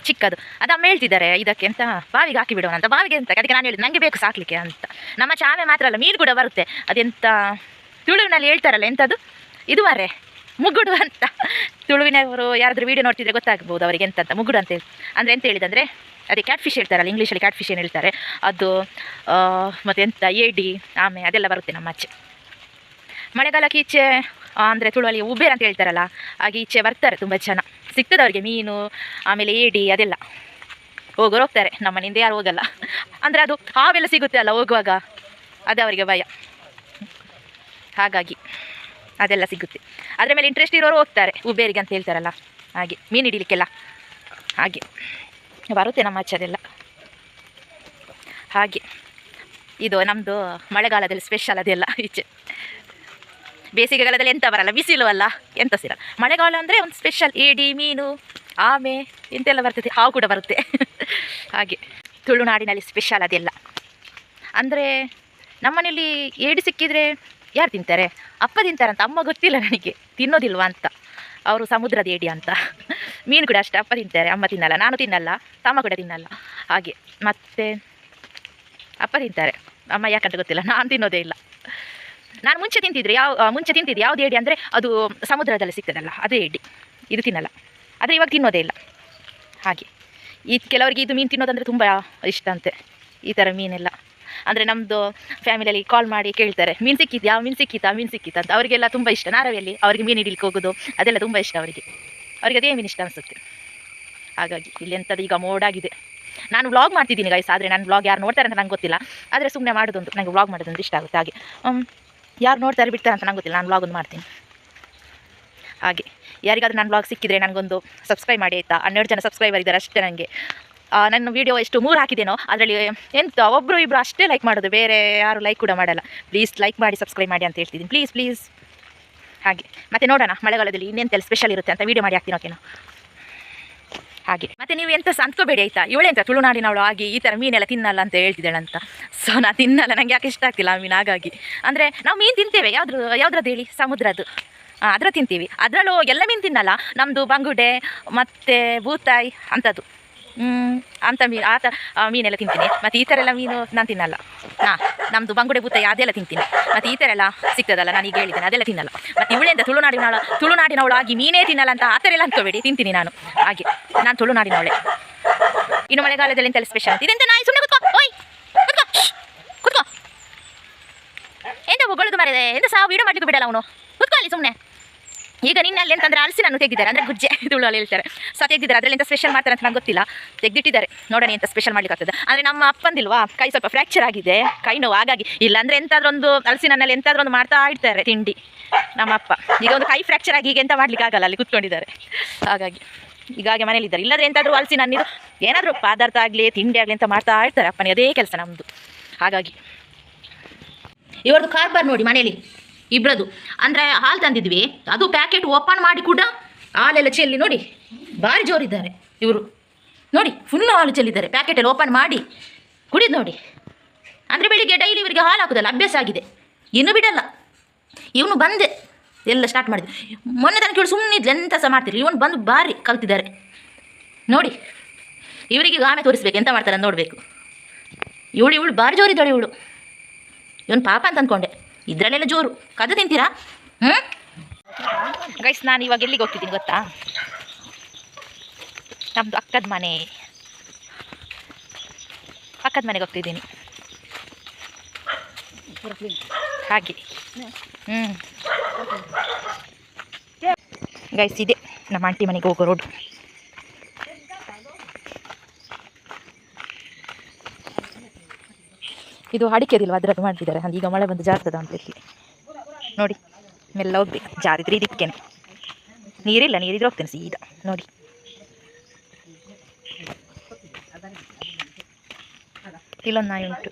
ಚಿಕ್ಕದು, ಅದು ಅಮ್ಮ ಹೇಳ್ತಿದ್ದಾರೆ ಇದಕ್ಕೆ ಅಂತ ಬಾವಿಗೆ ಹಾಕಿ ಬಿಡೋಣ ಅಂತ. ಬಾವಿಗೆ ಅಂತ ಅದಕ್ಕೆ ನಾನು ಹೇಳಿದ್ದು ನನಗೆ ಬೇಕು ಸಾಕಲಿಕ್ಕೆ ಅಂತ. ನಮ್ಮ ಆಮೆ ಮಾತ್ರ ಅಲ್ಲ, ಮೀನು ಕೂಡ ಬರುತ್ತೆ. ಅದೆಂತ ತುಳುವಿನಲ್ಲಿ ಹೇಳ್ತಾರಲ್ಲ, ಎಂಥದ್ದು ಇದು ಮಾರೆ, ಮುಗುಡು ಅಂತ. ತುಳುವಿನವರು ಯಾರಾದರೂ ವೀಡಿಯೋ ನೋಡ್ತಿದ್ರೆ ಗೊತ್ತಾಗ್ಬೋದು ಅವರಿಗೆ ಎಂತ ಮುಗುಡು ಅಂತ ಹೇಳಿ. ಅಂದರೆ ಎಂತ ಹೇಳಿದಂದರೆ ಅದೇ ಕ್ಯಾಟ್ ಫಿಶ್ ಹೇಳ್ತಾರಲ್ಲ, ಇಂಗ್ಲೀಷಲ್ಲಿ ಕ್ಯಾಟ್ ಫಿಶ್ ಏನು ಹೇಳ್ತಾರೆ ಅದು. ಮತ್ತು ಎಂತ ಏಡಿ ಆಮೆ ಅದೆಲ್ಲ ಬರುತ್ತೆ ನಮ್ಮ ಆಚೆ. ಮಳೆಗಾಲಕ್ಕೆ ಈಚೆ ಅಂದರೆ ತುಳುವಲ್ಲಿ ಉಬೇರ್ ಅಂತ ಹೇಳ್ತಾರಲ್ಲ, ಹಾಗೆ ಈಚೆ ಬರ್ತಾರೆ ತುಂಬ ಜನ. ಸಿಗ್ತದೆ ಅವರಿಗೆ ಮೀನು, ಆಮೇಲೆ ಏಡಿ ಅದೆಲ್ಲ. ಹೋಗೋರು ಹೋಗ್ತಾರೆ, ನಮ್ಮ ಮನೆಯಿಂದ ಯಾರು ಹೋಗಲ್ಲ. ಅಂದರೆ ಅದು ಹಾವೆಲ್ಲ ಸಿಗುತ್ತೆ ಅಲ್ಲ ಹೋಗುವಾಗ, ಅದೇ ಅವರಿಗೆ ಭಯ. ಹಾಗಾಗಿ ಅದೆಲ್ಲ ಸಿಗುತ್ತೆ. ಅದರ ಮೇಲೆ ಇಂಟ್ರೆಸ್ಟ್ ಇರೋರು ಹೋಗ್ತಾರೆ, ಉಬೇರಿಗೆ ಅಂತ ಹೇಳ್ತಾರಲ್ಲ ಹಾಗೆ, ಮೀನು ಹಿಡಿಲಿಕ್ಕೆಲ್ಲ ಹಾಗೆ ಬರುತ್ತೆ ನಮ್ಮ ಆಚೆ ಅದೆಲ್ಲ ಹಾಗೆ. ಇದು ನಮ್ಮದು ಮಳೆಗಾಲದಲ್ಲಿ ಸ್ಪೆಷಲ್ ಅದೆಲ್ಲ ಈಚೆ. ಬೇಸಿಗೆಗಾಲದಲ್ಲಿ ಎಂತ ಬರಲ್ಲ, ಬಿಸಿಲು ಅಲ್ಲ, ಎಂತ ಸಿರಲ್ಲ. ಮಳೆಗಾಲ ಅಂದರೆ ಒಂದು ಸ್ಪೆಷಲ್ ಏಡಿ, ಮೀನು, ಆಮೆ ಎಂತೆಲ್ಲ ಬರ್ತದೆ, ಹಾವು ಕೂಡ ಬರುತ್ತೆ ಹಾಗೆ. ತುಳುನಾಡಿನಲ್ಲಿ ಸ್ಪೆಷಲ್ ಅದೆಲ್ಲ. ಅಂದರೆ ನಮ್ಮನೇಲಿ ಏಡಿ ಸಿಕ್ಕಿದರೆ ಯಾರು ತಿಂತಾರೆ? ಅಪ್ಪ ತಿಂತಾರಂತ, ಅಮ್ಮ ಗೊತ್ತಿಲ್ಲ ನನಗೆ ತಿನ್ನೋದಿಲ್ವಾ ಅಂತ. ಅವರು ಸಮುದ್ರದ ಏಡಿ ಅಂತ. ಮೀನು ಕೂಡ ಅಷ್ಟೇ, ಅಪ್ಪ ತಿಂತಾರೆ, ಅಮ್ಮ ತಿನ್ನಲ್ಲ, ನಾನು ತಿನ್ನಲ್ಲ, ತಮ್ಮ ಕೂಡ ತಿನ್ನಲ್ಲ ಹಾಗೆ. ಮತ್ತು ಅಪ್ಪ ತಿಂತಾರೆ, ಅಮ್ಮ ಯಾಕಂತ ಗೊತ್ತಿಲ್ಲ, ನಾನು ತಿನ್ನೋದೇ ಇಲ್ಲ. ನಾನು ಮುಂಚೆ ತಿಂತಿದ್ದೆ ಯಾವುದು ಏಡಿ ಅಂದರೆ ಅದು ಸಮುದ್ರದಲ್ಲಿ ಸಿಗ್ತದಲ್ಲ ಅದು ಏಡಿ, ಇದು ತಿನ್ನಲ್ಲ. ಆದರೆ ಇವಾಗ ತಿನ್ನೋದೇ ಇಲ್ಲ ಹಾಗೆ. ಕೆಲವರಿಗೆ ಇದು ಮೀನು ತಿನ್ನೋದಂದರೆ ತುಂಬ ಇಷ್ಟ ಅಂತೆ, ಈ ಥರ ಮೀನೆಲ್ಲ. ಅಂದರೆ ನಮ್ಮದು ಫ್ಯಾಮಿಲಿಯಲ್ಲಿ ಕಾಲ್ ಮಾಡಿ ಕೇಳ್ತಾರೆ, ಮೀನು ಸಿಕ್ಕಿತ್ತಾ ಅಂತ. ಅವರಿಗೆಲ್ಲ ತುಂಬ ಇಷ್ಟ. ನಾರವಿಯಲ್ಲಿ ಅವರಿಗೆ ಮೀನು ಹಿಡಿಲಿಕ್ಕೆ ಹೋಗೋದು ಅದೆಲ್ಲ ತುಂಬ ಇಷ್ಟ ಅವರಿಗೆ ಅದೇ ಮೀನು ಇಷ್ಟ ಅನಿಸುತ್ತೆ. ಹಾಗಾಗಿ ಇಲ್ಲಿ ಎಂಥದ್ದು ಈಗ ಮೋಡಾಗಿದೆ. ನಾನು ವ್ಲಾಗ್ ಮಾಡ್ತಿದ್ದೀನಿ ಗೈಸ್, ಆದರೆ ನಾನು ವ್ಲಾಗ್ ಯಾರು ನೋಡ್ತಾರೆ ಅಂತ ನಂಗೆ ಗೊತ್ತಿಲ್ಲ. ಆದರೆ ಸುಮ್ಮನೆ ಮಾಡೋದೊಂದು ನನಗೆ ವ್ಲಾಗ್ ಮಾಡೋದೊಂದು ಇಷ್ಟ ಆಗುತ್ತೆ ಹಾಗೆ. ಯಾರು ನೋಡ್ತಾರೆ ಬಿಡ್ತಾರೆ ಅಂತ ನಂಗೆ ಗೊತ್ತಿಲ್ಲ, ನಾನು ವ್ಲಾಗ್ ಒಂದು ಮಾಡ್ತೀನಿ ಹಾಗೆ. ಯಾರಿಗಾದ್ರೂ ನನ್ನ ವ್ಲಾಗ್ ಸಿಕ್ಕಿದರೆ ನನಗೊಂದು ಸಬ್ಸ್ಕ್ರೈಬ್ ಮಾಡಿ ಆಯಿತಾ. 12 ಜನ ಸಬ್ಸ್ಕ್ರೈಬರ್ ಇದ್ದಾರೆ ಅಷ್ಟೇ ನನಗೆ. ನನ್ನ ವೀಡಿಯೋ ಎಷ್ಟು 3 ಹಾಕಿದ್ದೇನೋ ಅದರಲ್ಲಿ ಎಂತ ಒಬ್ಬರು ಇಬ್ಬರು ಅಷ್ಟೇ ಲೈಕ್ ಮಾಡೋದು, ಬೇರೆ ಯಾರು ಲೈಕ್ ಕೂಡ ಮಾಡಲ್ಲ. ಪ್ಲೀಸ್ ಲೈಕ್ ಮಾಡಿ ಸಬ್ಸ್ಕ್ರೈಬ್ ಮಾಡಿ ಅಂತ ಹೇಳ್ತಿದ್ದೀನಿ, ಪ್ಲೀಸ್ ಹಾಗೆ. ಮತ್ತು ನೋಡೋಣ ಮಳೆಗಾಲದಲ್ಲಿ ಇನ್ನೆಂತೆಲ್ಲ ಸ್ಪೆಷಲ್ ಇರುತ್ತೆ ಅಂತ ವೀಡಿಯೋ ಮಾಡಿ ಹಾಕ್ತೀನಿ ಓಕೆನಾ ಹಾಗೆ. ಮತ್ತು ನೀವು ಎಂತ ಅಂದ್ಕೋಬೇಡಿ ಆಯಿತಾ, ಇವಳೆಂತ ತುಳುನಾಡಿನವಳು ಆಗಿ ಈ ಥರ ಮೀನೆಲ್ಲ ತಿನ್ನಲ್ಲ ಅಂತ ಹೇಳ್ತಿದ್ದಾಳಂತ. ಸೊ ನಾನು ತಿನ್ನಲ್ಲ, ನನಗೆ ಯಾಕೆ ಇಷ್ಟ ಆಗ್ತಿಲ್ಲ ಆ ಮೀನು. ಹಾಗಾಗಿ ಅಂದರೆ ನಾವು ಮೀನು ತಿಂತೇವೆ, ಯಾವುದ್ರದ್ದು ಹೇಳಿ, ಸಮುದ್ರದ್ದು ಅದರ ತಿಂತೀವಿ. ಅದರಲ್ಲೂ ಎಲ್ಲ ಮೀನು ತಿನ್ನಲ್ಲ. ನಮ್ಮದು ಬಂಗುಡೆ ಮತ್ತು ಬೂತಾಯಿ ಅಂಥದ್ದು ಅಂಥ ಮೀನು, ಮೀನೆಲ್ಲ ತಿಂತೀನಿ. ಮತ್ತು ಈ ಥರ ಎಲ್ಲ ಮೀನು ನಾನು ತಿನ್ನಲ್ಲ. ನಮ್ಮದು ಬಂಗುಡೆ ಬೂತಾಯಿ ಅದೆಲ್ಲ ತಿಂತೀನಿ. ಮತ್ತು ಈ ಥರ ಎಲ್ಲ ಸಿಗ್ತದಲ್ಲ, ನಾನು ಈಗ ಹೇಳಿದ್ದೇನೆ ಅದೆಲ್ಲ ತಿನ್ನಲ್ಲ. ಮತ್ತು ಇವಳೆಂತ ತುಳುನಾಡಿನವಳು ಆಗಿ ಮೀನೇ ತಿನ್ನಲ್ಲ ಅಂತ ಆ ಥರ ಎಲ್ಲ ಅಂದ್ಕೋಬೇಡಿ, ತಿಂತೀನಿ ನಾನು ಹಾಗೆ. ನಾನು ತುಳುನಾಡಿನವಳೆ. ಇನ್ನು ಮಳೆಗಾಲದಲ್ಲಿ ಎಂತೆಲ್ಲ ಸ್ಪೆಷಲ್ ಅಂತ ಇದೆಂತ ನಾಯಿ ಸುಮ್ಮನೆ ಕುತ್ಕೋ, ಓಯ್ ಕುತ್ಕೋ ಎಂತ ಕೂತ್ಕೊಳ್ಳು ಮಾರಿದೆ, ಎಂತ ಸಹ ವೀಡಿಯೋ ಮಾಡ್ಲಿಕ್ಕೆ ಬಿಡಲ್ಲ ಅವನು, ಕೂತ್ಕೊಳ್ಳಿ ಸುಮ್ಮನೆ. ಈಗ ನಿನ್ನಲ್ಲಿ ಅಂತಂದ್ರೆ ಹಲಸಿನನ್ನು ತೆಗೆದಿದ್ದಾರೆ, ಅಂದರೆ ಗುಜ್ಜೆ ತುಳುವಲ್ಲಿ ಹೇಳ್ತಾರೆ. ಸೊ ತೆಗೆದಿದ್ದಾರೆ, ಅದರಲ್ಲಿ ಎಂತ ಸ್ಪೆಷಲ್ ಮಾಡ್ತಾರೆ ಅಂತ ನಂಗೆ ಗೊತ್ತಿಲ್ಲ, ತೆಗೆದಿಟ್ಟಿದ್ದಾರೆ. ನೋಡೋಣ ಎಂತ ಸ್ಪೆಷಲ್ ಮಾಡ್ಲಿಕ್ಕೆ ಆಗ್ತದೆ. ಅಂದರೆ ನಮ್ಮ ಅಪ್ಪಂದಿಲ್ವಾ ಕೈ ಸ್ವಲ್ಪ ಫ್ರ್ಯಾಕ್ಚರ್ ಆಗಿದೆ, ಕೈ ನೋವು, ಹಾಗಾಗಿ ಇಲ್ಲಾಂದರೆ ಎಂತಾದ್ರೂ ಒಂದು ಹಲಸಿನಲ್ಲಿ ಎಂತಾದ್ರೂ ಒಂದು ಮಾಡ್ತಾ ಇರ್ತಾರೆ ತಿಂಡಿ ನಮ್ಮ ಅಪ್ಪ. ಈಗ ಒಂದು ಕೈ ಫ್ರ್ಯಾಕ್ಚರ್ ಆಗಿ ಈಗ ಎಂತ ಮಾಡ್ಲಿಕ್ಕೆ ಆಗಲ್ಲ, ಅಲ್ಲಿ ಕೂತ್ಕೊಂಡಿದ್ದಾರೆ. ಹಾಗಾಗಿ ಈಗಾಗೆ ಮನೇಲಿದ್ದಾರೆ. ಇಲ್ಲಾಂದರೆ ಎಂತಾದರೂ ಹಲಸಿನನ್ನಿದು ಏನಾದರೂ ಪದಾರ್ಥ ಆಗಲಿ ತಿಂಡಿ ಆಗಲಿ ಅಂತ ಮಾಡ್ತಾ ಇರ್ತಾರೆ ಅಪ್ಪನಿಗೆ, ಅದೇ ಕೆಲಸ ನಮ್ಮದು. ಹಾಗಾಗಿ ಇವರದು ಕಾರ್ಬಾರ್ ನೋಡಿ ಮನೇಲಿ ಇಬ್ಬರದು. ಅಂದರೆ ಹಾಲು ತಂದಿದ್ವಿ, ಅದು ಪ್ಯಾಕೆಟ್ ಓಪನ್ ಮಾಡಿ ಕೂಡ ಹಾಲೆಲ್ಲ ಚೆಲ್ಲಿ ನೋಡಿ, ಭಾರಿ ಜೋರಿದ್ದಾರೆ ಇವರು ನೋಡಿ, ಫುಲ್ಲು ಹಾಲು ಚೆಲ್ಲಿದ್ದಾರೆ ಪ್ಯಾಕೆಟಲ್ಲಿ ಓಪನ್ ಮಾಡಿ ಕುಡಿದು ನೋಡಿ. ಅಂದರೆ ಬೆಳಿಗ್ಗೆ ಡೈಲಿ ಇವರಿಗೆ ಹಾಲು ಹಾಕೋದಲ್ಲ ಅಭ್ಯಾಸ ಆಗಿದೆ, ಇನ್ನೂ ಬಿಡಲ್ಲ. ಇವನು ಬಂದೆ ಎಲ್ಲ ಸ್ಟಾರ್ಟ್ ಮಾಡಿದ್ರು. ಮೊನ್ನೆ ತನಕ ಇವಳು ಸುಮ್ಮನೆ ಇದ್ಲು, ಎಂತ ಸಹ ಮಾಡ್ತಿದ್ರು. ಇವನು ಬಂದು ಭಾರಿ ಕಲ್ತಿದ್ದಾರೆ ನೋಡಿ. ಇವರಿಗೆ ಆಮೇಲೆ ತೋರಿಸ್ಬೇಕು ಎಂತ ಮಾಡ್ತಾರೆ ನೋಡಬೇಕು. ಇವಳು ಭಾರಿ ಜೋರಿದ್ದಾಳೆ ಇವಳು. ಇವನು ಪಾಪ ಅಂತ ಅಂದ್ಕೊಂಡೆ, ಇದರಲ್ಲೆಲ್ಲ ಜೋರು. ಕದ್ದು ತಿಂತೀರಾ? ಗೈಸ್, ನಾನು ಇವಾಗ ಎಲ್ಲಿಗೆ ಹೋಗ್ತಿದ್ದೀನಿ ಗೊತ್ತಾ? ನಮ್ಮದು ಅಕ್ಕದ ಮನೆಗೆ ಹೋಗ್ತಿದ್ದೀನಿ. ಹಾಗೆ ಗೈಸ್, ಇದೆ ನಮ್ಮ ಆಂಟಿ ಮನೆಗೆ ಹೋಗೋ ರೋಡ್. ಇದು ಅಡಿಕೆದಿಲ್ವ ಅದರದ್ದು ಮಾಡಿದ್ದಾರೆ. ಅದು ಈಗ ಮಳೆ ಬಂದು ಜಾರ್ತದ ಅಂತ ಇಲ್ಲಿ ನೋಡಿ, ಮೆಲ್ಲ ಹೋಗ್ಬೇಕು. ಜಾರಿದ್ರೆ ಇದಕ್ಕೇನೆ, ನೀರಿಲ್ಲ, ನೀರಿದ್ರೆ ಹೋಗ್ತೇನೆ ಸೀದಾ ನೋಡಿ. ಇಲ್ಲೊಂದು ನಾಯಿ ಉಂಟು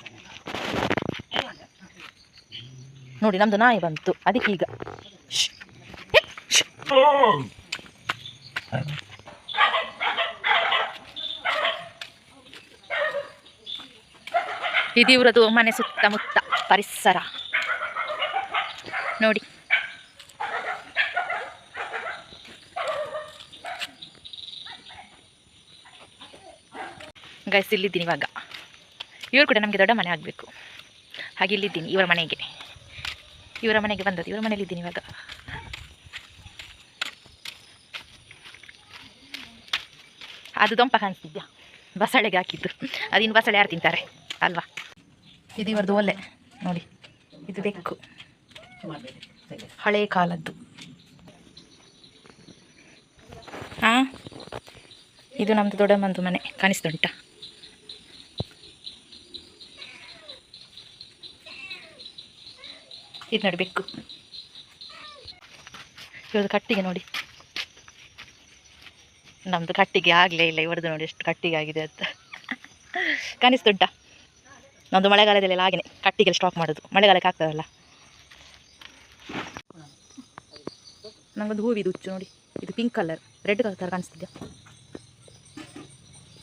ನೋಡಿ, ನಮ್ಮದು ನಾಯಿ ಬಂತು ಅದಕ್ಕೀಗ. ಇದು ಇವರದು ಮನೆ ಸುತ್ತಮುತ್ತ ಪರಿಸರ ನೋಡಿ. ಗೈಸ್, ಇಲ್ಲಿದ್ದೀನಿ ಇವಾಗ. ಇವರು ಕೂಡ ನಮಗೆ ದೊಡ್ಡ ಮನೆ ಆಗಬೇಕು, ಹಾಗೆ ಇಲ್ಲಿದ್ದೀನಿ ಇವರ ಮನೆಗೆ ಬಂದದ್ದು. ಇವರ ಮನೆಯಲ್ಲಿದ್ದೀನಿ ಇವಾಗ. ಅದು ದೊಂಪ ಕಾಣಿಸ್ತಿದ್ಯಾ, ಬಸಳೆಗೆ ಹಾಕಿದ್ದು. ಅದಿನ್ನು ಬಸಳೆ ಯಾರು ತಿಂತಾರೆ ಅಲ್ವಾ? ಇದು ಇವರದು ಒಲೆ ನೋಡಿ, ಇದು ಬೆಕ್ಕು, ಹಳೆ ಕಾಲದ್ದು. ಇದು ನಮ್ಮದು ದೊಡ್ಡಮ್ಮಂದು ಮನೆ ಕಾಣಿಸ್ತುಂಟ. ಇದು ನೋಡಿ ಬೆಕ್ಕು. ಇವ್ರದ್ದು ಕಟ್ಟಿಗೆ ನೋಡಿ, ನಮ್ಮದು ಕಟ್ಟಿಗೆ ಆಗಲೇ ಇಲ್ಲ, ಇವರದ್ದು ನೋಡಿ ಎಷ್ಟು ಕಟ್ಟಿಗೆ ಆಗಿದೆ ಅಂತ ಕಾಣಿಸ್ತುಂಟ. ನಮ್ಮದು ಮಳೆಗಾಲದಲ್ಲೆಲ್ಲ ಹಾಗೆಯೇ ಕಟ್ಟಿಗೆ ಸ್ಟಾಕ್ ಮಾಡೋದು, ಮಳೆಗಾಲಕ್ಕೆ ಆಗ್ತದಲ್ಲ. ನಂಗೊಂದು ಹೂವಿದು ಹುಚ್ಚು ನೋಡಿ, ಇದು ಪಿಂಕ್ ಕಲರ್, ರೆಡ್ ಕಲರ್ ಕಾಣಿಸ್ತಿದ್ಯಾ?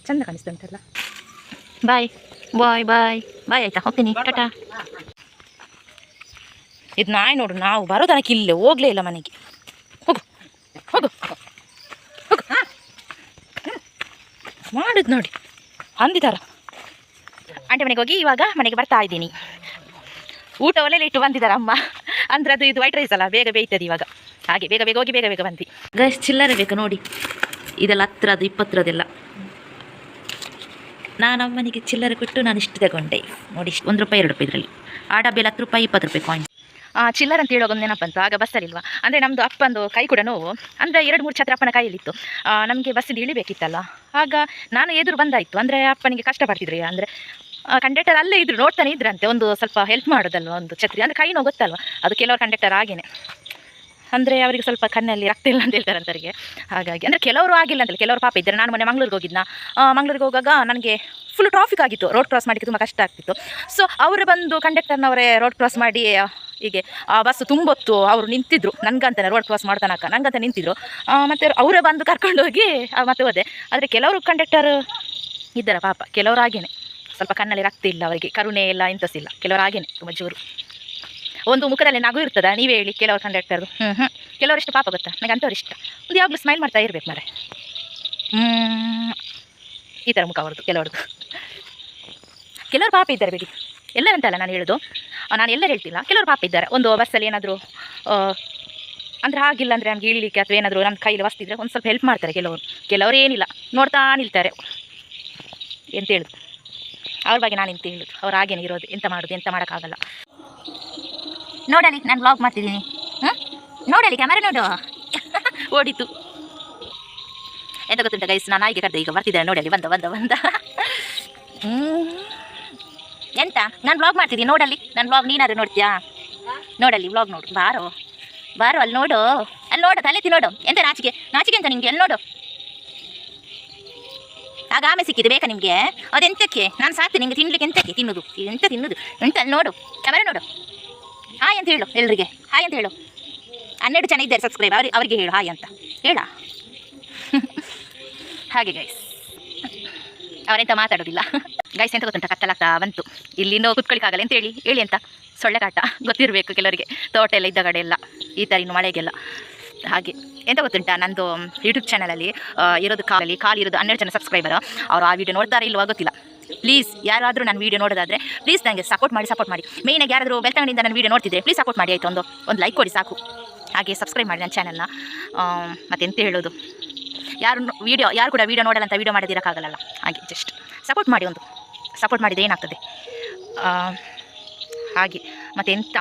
ಚೆಂದ ಕಾಣಿಸ್ತುಂಟಲ್ಲ. ಬಾಯ್ ಬಾಯ್ ಬಾಯ್ ಬಾಯ್, ಆಯಿತಾ? ಹೋಗ್ತೀನಿ, ಟಾಟಾ. ಇದು ನಾಯಿ ನೋಡು, ನಾವು ಬರೋ ತನಕ ಇಲ್ಲೇ ಹೋಗಲೇ ಇಲ್ಲ ಮನೆಗೆ. ಹೋಗು ಹೋಗು ಹೋಗು, ಮಾಡುದು ನೋಡಿ ಹಂದಿ ಥರ. ಆಂಟಿ ಮನೆಗೆ ಹೋಗಿ ಇವಾಗ ಮನೆಗೆ ಬರ್ತಾ ಇದ್ದೀನಿ. ಊಟ ಒಲೆಯಲ್ಲಿ ಇಟ್ಟು ಬಂದಿದ್ದಾರೆ ಅಮ್ಮ. ಅಂದರೆ ಅದು ಇದು ವೈಟ್ ರೈಸ್ ಅಲ್ಲ, ಬೇಗ ಬೇಯ್ತದೆ ಇವಾಗ. ಹಾಗೆ ಬೇಗ ಬೇಗ ಹೋಗಿ ಬೇಗ ಬೇಗ ಬಂದು. ಗೈಸ್, ಚಿಲ್ಲರೆ ಬೇಕು ನೋಡಿ, ಇದೆಲ್ಲ 10 20 ನಾನು ನಮ್ಮ ಮನೆಗೆ ಚಿಲ್ಲರೆ ಕೊಟ್ಟು ನಾನು ಇಷ್ಟು ತಗೊಂಡೆ ನೋಡಿ. ₹1 2 ಇದರಲ್ಲಿ. ಆ ಡಬ್ಬೆಲ್ಲ ₹10 20 ಕಾಯಿನ್ಸ್. ಚಿಲ್ಲರ್ ಅಂತ ಹೇಳುವಾಗ ಒಂದು ನೆನಪಂತು. ಆಗ ಬಸ್ಸಲ್ಲಿಲ್ವಾ, ಅಂದರೆ ನಮ್ಮದು ಅಪ್ಪಂದು ಕೈ ಕೂಡ ನೋವು, ಅಂದರೆ 2-3 ಛತ್ರ ಅಪ್ಪನ ಕೈಯಲ್ಲಿತ್ತು. ನಮಗೆ ಬಸ್ಸಿಂದ ಇಳಿಬೇಕಿತ್ತಲ್ಲ, ಆಗ ನಾನು ಎದುರು ಬಂದಾಯಿತು. ಅಂದರೆ ಅಪ್ಪನಿಗೆ ಕಷ್ಟಪಡ್ತಿದ್ರಿ, ಅಂದರೆ ಕಂಡಕ್ಟರ್ ಅಲ್ಲೇ ಇದ್ರು, ನೋಡ್ತಾನೆ ಇದ್ರಂತೆ. ಒಂದು ಸ್ವಲ್ಪ ಹೆಲ್ಪ್ ಮಾಡೋದಲ್ವ, ಒಂದು ಛತ್ರಿ, ಅಂದರೆ ಕೈ ನೋವು ಗೊತ್ತಲ್ವ, ಅದು ಕೆಲವರು ಕಂಡಕ್ಟರ್ ಆಗೇನೆ, ಅಂದರೆ ಅವರಿಗೆ ಸ್ವಲ್ಪ ಕಣ್ಣಲ್ಲಿ ರಕ್ತ ಇಲ್ಲ ಅಂತ ಹೇಳ್ತಾರೆ ಅಂತವರಿಗೆ. ಹಾಗಾಗಿ ಅಂದರೆ ಕೆಲವರು ಆಗಿಲ್ಲ ಅಂತಲ್ಲ, ಕೆಲವರು ಪಾಪ ಇದ್ದಾರೆ. ನಾನು ಮೊನ್ನೆ ಮಂಗಳೂರಿಗೆ ಹೋಗಿದ್ನ, ಮಂಗಳೂರಿಗೆ ಹೋಗಾಗ ನನಗೆ ಫುಲ್ ಟ್ರಾಫಿಕ್ ಆಗಿತ್ತು, ರೋಡ್ ಕ್ರಾಸ್ ಮಾಡಲಿಕ್ಕೆ ತುಂಬ ಕಷ್ಟ ಆಗ್ತಿತ್ತು. ಸೊ ಅವರು ಬಂದು ಕಂಡಕ್ಟರ್ನವರೇ ರೋಡ್ ಕ್ರಾಸ್ ಮಾಡಿ, ಹೀಗೆ ಆ ಬಸ್ ತುಂಬೊತ್ತು ಅವರು ನಿಂತಿದ್ರು, ನನಗಂತಾನೆ ರೋಡ್ ಕ್ರಾಸ್ ಮಾಡ್ತಾನಕ ನನಗಂತ ನಿಂತಿದ್ರು. ಮತ್ತು ಅವರೇ ಬಂದು ಕರ್ಕೊಂಡೋಗಿ ಮತ್ತೆ ಹೋದೆ. ಆದರೆ ಕೆಲವರು ಕಂಡಕ್ಟರ್ ಇದ್ದಾರೆ ಪಾಪ, ಕೆಲವರು ಹಾಗೇನೆ ಸ್ವಲ್ಪ ಕಣ್ಣಲ್ಲಿ ರಕ್ತ ಇಲ್ಲ, ಅವರಿಗೆ ಕರುಣೆ ಇಲ್ಲ, ಇಂಥಸಿಲ್ಲ. ಕೆಲವರು ಹಾಗೇನೆ ತುಂಬ ಜೋರು, ಒಂದು ಮುಖದಲ್ಲಿ ನಗು ಇರ್ತದ. ನೀವೇ ಹೇಳಿ, ಕೆಲವರು ಕಂಡಕ್ಟರ್ದು ಕೆಲವರು ಇಷ್ಟ ಪಾಪ ಗೊತ್ತಾ, ನನಗೆ ಅಂಥವ್ರು ಇಷ್ಟ. ಒಂದು ಯಾವಾಗಲೂ ಸ್ಮೈಲ್ ಮಾಡ್ತಾ ಇರ್ಬೇಕು ಮಾರೆ, ಈ ಥರ ಮುಖ ಅವ್ರದ್ದು ಕೆಲವ್ರದ್ದು. ಕೆಲವರು ಪಾಪ ಇದ್ದಾರೆ ಬಿಡಿ, ಎಲ್ಲರಂತಲ್ಲ ನಾನು ಹೇಳೋದು, ನಾನು ಎಲ್ಲರೂ ಹೇಳ್ತಿಲ್ಲ, ಕೆಲವರು ಪಾಪ ಇದ್ದಾರೆ. ಒಂದು ಬಸ್ಸಲ್ಲಿ ಏನಾದರೂ ಅಂದರೆ ಆಗಿಲ್ಲ ಅಂದರೆ ನಮ್ಗೆ ಇಳಿಲಿಕ್ಕೆ ಅಥವಾ ಏನಾದರೂ ನಮ್ಮ ಕೈಲಿ ವಸ್ತಿದ್ರೆ ಒಂದು ಸ್ವಲ್ಪ ಹೆಲ್ಪ್ ಮಾಡ್ತಾರೆ ಕೆಲವರು ಏನಿಲ್ಲ, ನೋಡ್ತಾ ನಿಲ್ತಾರೆ. ಎಂತ ಹೇಳೋದು, ಅವ್ರ ಬಗ್ಗೆ ನಾನು ಎಂತ ಹೇಳೋದು, ಅವ್ರು ಹಾಗೇನೆ ಇರೋದು, ಎಂತ ಮಾಡೋದು, ಎಂತ ಮಾಡೋಕ್ಕಾಗಲ್ಲ. ನೋಡಲಿ ನಾನು ವ್ಲಾಗ್ ಮಾಡ್ತಿದ್ದೀನಿ. ಹಾಂ ನೋಡಲಿ ಕ್ಯಾಮರಾ ನೋಡು. ಓಡಿತು. ಎಂತ ಗೊತ್ತುಂಟ ಗೈಸ್, ನಾನು ನಾಯಿಗೆ ಕರೆದೆ, ಈಗ ಬರ್ತಿದ್ದೇನೆ ನೋಡಲಿ. ಬಂದ ಎಂತ ನಾನು ವ್ಲಾಗ್ ಮಾಡ್ತಿದ್ದೀನಿ ನೋಡಲ್ಲಿ. ನನ್ನ ವ್ಲಾಗ್ ನೀನಾದ್ರು ನೋಡ್ತೀಯಾ? ನೋಡಲ್ಲಿ ವ್ಲಾಗ್ ನೋಡು. ಬಾರೋ ಅಲ್ಲಿ ನೋಡು. ತಲೆತಿ ನೋಡು. ಎಂತ ನಾಚಿಕೆ ಅಂತ ನಿಮಗೆ? ಅಲ್ಲಿ ನೋಡು. ಆಗ ಆಮೆ ಸಿಕ್ಕಿದೆ ಬೇಕಾ ನಿಮಗೆ? ಅದೆಂತಕ್ಕೆ? ನಾನು ಸಾಕು ನಿಮಗೆ ತಿನ್ಲಿಕ್ಕೆ. ಎಂತಕ್ಕೆ ತಿನ್ನೋದು? ಎಂತ ತಿನ್ನೋದು? ಎಂತ ಅಲ್ಲಿ ನೋಡು, ಕ್ಯಾಮರಾ ನೋಡು. ಹಾಯ್ ಅಂತ ಹೇಳು ಎಲ್ರಿಗೆ. ಹಾಯ್ ಅಂತ ಹೇಳು. 12 ಜನ ಇದ್ದಾರೆ ಸಬ್ಸ್ಕ್ರೈಬ್, ಅವರಿಗೆ ಹೇಳು ಹಾಯ್ ಅಂತ ಹೇಳ. ಹಾಗೆ ಗೈಸ್, ಅವರೆಂತ ಮಾತಾಡೋದಿಲ್ಲ. ಗೈಸ್ ಎಂತ ಗೊತ್ತುಂಟ, ಕತ್ತಲಾಗ್ತಾ ಬಂತು. ಇಲ್ಲಿಂದ ಕುತ್ಕೊಳಿಕ್ಕಾಗಲ್ಲ ಅಂತ ಹೇಳಿ ಅಂತ ಸೊಳ್ಳೆ ಕಾಟ ಗೊತ್ತಿರಬೇಕು ಕೆಲವರಿಗೆ. ತೋಟ ಎಲ್ಲ ಇದ್ದ ಕಡೆ ಎಲ್ಲ ಈ ಥರ ಇನ್ನು ಮಳೆಗೆಲ್ಲ. ಹಾಗೆ ಎಂತ ಗೊತ್ತುಂಟ, ನಂದು ಯೂಟ್ಯೂಬ್ ಚಾನಲಲ್ಲಿ ಇರೋದು ಕಾಲಿರೋದು 12 ಜನ ಸಬ್ಸ್ಕ್ರೈಬರ್. ಅವರು ಆ ವಿಡಿಯೋ ನೋಡ್ತಾರೆ ಇಲ್ವೋ ಗೊತ್ತಿಲ್ಲ. ಪ್ಲೀಸ್ ಯಾರಾದರೂ ನನ್ನ ವೀಡಿಯೋ ನೋಡೋದಾದರೆ ಪ್ಲೀಸ್ ನನಗೆ ಸಪೋರ್ಟ್ ಮಾಡಿ. ಮೇಯ್ನಾಗಿ ಯಾರಾದರೂ ಬೆಳ್ತಂಗಡಿಯಿಂದ ನನ್ನ ವೀಡಿಯೋ ನೋಡ್ತಿದ್ರೆ ಪ್ಲೀಸ್ ಸಪೋರ್ಟ್ ಮಾಡಿ ಆಯಿತು. ಒಂದು ಲೈಕ್ ಕೊಡಿ ಸಾಕು. ಹಾಗೆ ಸಬ್ಸ್ಕ್ರೈಬ್ ಮಾಡಿ ನನ್ನ ಚಾನಲ್ನ. ಮತ್ತೆಂತ ಹೇಳೋದು, ಯಾರು ಕೂಡ ವೀಡಿಯೋ ನೋಡಲ್ಲ ಅಂತ ವೀಡಿಯೋ ಮಾಡೋದಿರೋಕ್ಕಾಗಲ್ಲ. ಹಾಗೆ ಜಸ್ಟ್ ಸಪೋರ್ಟ್ ಮಾಡಿದರೆ ಏನಾಗ್ತದೆ. ಹಾಗೆ ಮತ್ತೆಂತ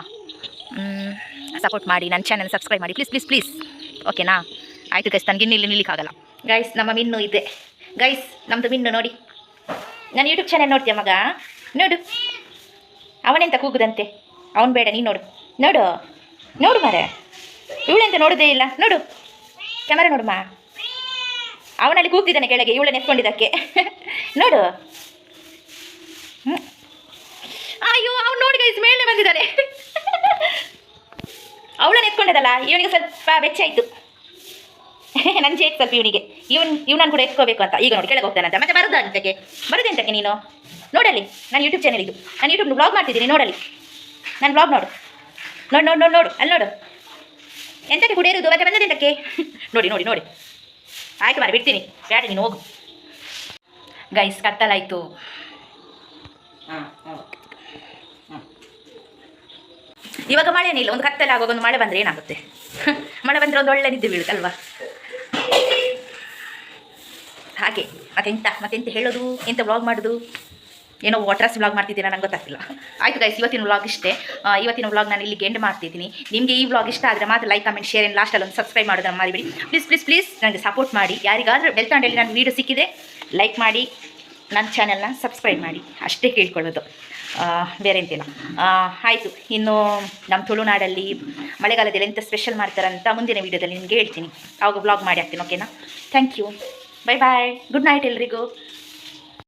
ಸಪೋರ್ಟ್ ಮಾಡಿ, ನನ್ನ ಚಾನಲ್ ಸಬ್ಸ್ಕ್ರೈಬ್ ಮಾಡಿ ಪ್ಲೀಸ್. ಓಕೆನಾ? ಆಯಿತು ಗೈಸ್, ನನಗೆ ಇಲ್ಲಿ ನಿಲ್ಲಿಕ್ಕಾಗಲ್ಲ. ಗೈಸ್ ನಮ್ಮ ಮಿನ್ನು ಇದೆ. ಗೈಸ್ ನಮ್ಮದು ಮಿನ್ನು ನೋಡಿ. ನಾನು ಯೂಟ್ಯೂಬ್ ಚಾನಲ್ ನೋಡ್ತೀಯ ಮಗ? ನೋಡು, ಅವನೆಂತ ಕೂಗುದಂತೆ. ಅವನು ಬೇಡ, ನೀನು ನೋಡು ಮಾರೆ. ಇವಳೆಂತ ನೋಡೋದೇ ಇಲ್ಲ. ನೋಡು ಕ್ಯಾಮರಾ ನೋಡುಮ್ಮ. ಅವನಲ್ಲಿ ಕೂಗ್ತಿದ್ದಾನೆ ಕೆಳಗೆ, ಇವಳನ್ನ ಎತ್ಕೊಂಡಿದ್ದಕ್ಕೆ. ನೋಡು. ಅಯ್ಯೋ ಅವ್ನು ನೋಡಿ ಗೈಸ್ ಮೇಲೆ ಬಂದಿದ್ದಾನೆ. ಅವಳನ್ನ ಎತ್ಕೊಂಡದಲ್ಲ, ಇವನಿಗೆ ಸ್ವಲ್ಪ ಬೆಚ್ಚ ಆಯಿತು. ನನ್ನ ಜೇಕ್ ಸ್ವಲ್ಪ ಇವನಿಗೆ. ಇವನನ್ನು ಕೂಡ ಎತ್ಕೋಬೇಕು ಅಂತ. ಈಗ ನೋಡಿ ಕೆಳಗೆ ಹೋಗ್ತಾನಂತ. ಮತ್ತೆ ಬರೋದಂತಕ್ಕೆ ನೀನು ನೋಡಲಿ. ನಾನು ಯೂಟ್ಯೂಬ್ ಚಾನಲ್ ಇದು. ನಾನು ಯೂಟ್ಯೂಬ್ ವ್ಲಾಗ್ ಮಾಡ್ತಿದ್ದೀನಿ ನೋಡಲಿ. ನಾನು ವ್ಲಾಗ್ ನೋಡು. ಅಲ್ಲಿ ನೋಡು. ಎಂತಕ್ಕೆ ಕುಡಿಯೋದು? ಮತ್ತೆ ಬಂದದೆಂತಕ್ಕೆ? ನೋಡಿ. ಆಯ್ತು ಮಾರೆ, ಬಿಡ್ತೀನಿ. ಬೇಡ ನೀನು ಹೋಗು. ಗೈಸ್ ಕತ್ತಲಾಯಿತು. ಇವಾಗ ಮಳೆನಿಲ್ಲ. ಒಂದು ಕತ್ತಲಾಗುವಾಗ ಒಂದು ಮಳೆ ಬಂದರೆ ಏನಾಗುತ್ತೆ? ಮಳೆ ಬಂದರೆ ಒಂದು ಒಳ್ಳೆ ನಿದ್ದೆ ಬೀಳುತ್ತಲ್ವಾ? ಹಾಗೆ ಮತ್ತೆಂತ ಹೇಳೋದು, ಎಂತ ವ್ಲಾಗ್ ಮಾಡೋದು? ಏನೋ ವಾಟ್ರಸ್ ವ್ಲಾಗ್ ಮಾಡ್ತಿದ್ದೀರಾ ನಂಗೆ ಗೊತ್ತಾಗ್ತಿಲ್ಲ. ಆಯಿತು ಗೈಸ್, ಇವತ್ತಿನ ವ್ಲಾಗ್ ಇಷ್ಟೇ. ಇವತ್ತಿನ ವ್ಲಾಗ್ ನಾನು ಇಲ್ಲಿಗೆ ಎಂಡ್ ಮಾಡ್ತಿದ್ದೀನಿ. ನಿಮಗೆ ಈ ವ್ಲಾಗ್ ಇಷ್ಟ ಆದರೆ ಮಾತ್ರ ಲೈಕ್, ಕಮೆಂಟ್, ಶೇರ್ ಆ್ಯಂಡ್ ಲಾಸ್ಟಲ್ಲಿ ಒಂದು ಸಬ್ಸ್ಕ್ರೈಬ್ ಮಾಡೋದನ್ನು ಮಾಡಿಬಿಡಿ. ಪ್ಲೀಸ್ ನನಗೆ ಸಪೋರ್ಟ್ ಮಾಡಿ. ಯಾರಿಗಾದರೂ ಬೆಳ್ತಂಗಡಿಯಲ್ಲಿ ನನ್ನ ವೀಡಿಯೋ ಸಿಕ್ಕಿದೆ ಲೈಕ್ ಮಾಡಿ, ನನ್ನ ಚಾನಲ್ನ ಸಬ್ಸ್ಕ್ರೈಬ್ ಮಾಡಿ. ಅಷ್ಟೇ ಕೇಳ್ಕೊಳ್ಳೋದು, ಬೇರೆ ಎಂತಿಲ್ಲ. ಆಯಿತು. ಇನ್ನು ನಮ್ಮ ತುಳುನಾಡಲ್ಲಿ ಮಳೆಗಾಲದಲ್ಲಿ ಎಂತ ಸ್ಪೆಷಲ್ ಮಾಡ್ತಾರಂತ ಮುಂದಿನ ವೀಡಿಯೋದಲ್ಲಿ ನಿಮಗೆ ಹೇಳ್ತೀನಿ. ಆವಾಗ ವ್ಲಾಗ್ ಮಾಡಿ ಹಾಕ್ತೀನಿ. ಓಕೆನಾ? Thank you. Bye. Good night ಎಲ್ರಿಗೂ.